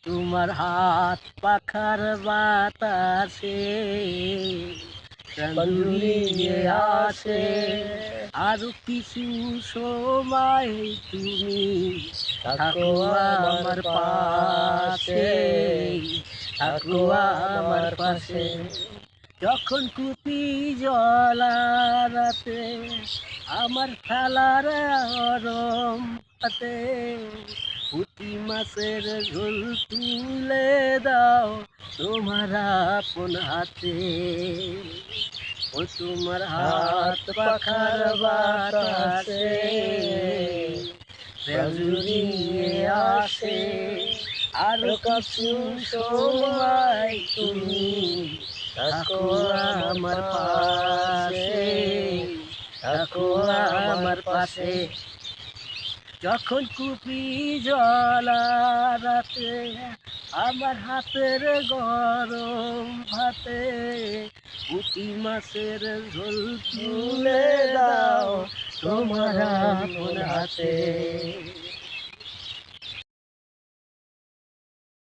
তোমার হাত পাখার বাতাসে প্রাণ জুড়িয়ে আসে। আরো কিছু সময় তুমি থাকো আমার পাশে, থাকো আমার পাশে। যখন কুপি জলা রাতে আমার খেলার আরম হাতে পুঁটি মাছের ঝোল তুলে দাও তোমার আপন হাতে। ও তোমার হাত পাখার বাতাসে প্রাণ জুড়িয়ে আসে। আরো কিছু সময় তুমি থাকো আমার পাশে, থাকো আমার পাশে। যখন কুপি জলা রাতে আমার হাতের গরম ভাতে পুঁটি মাছের ঝোল তুলে দাও তোমার আপন হাতে।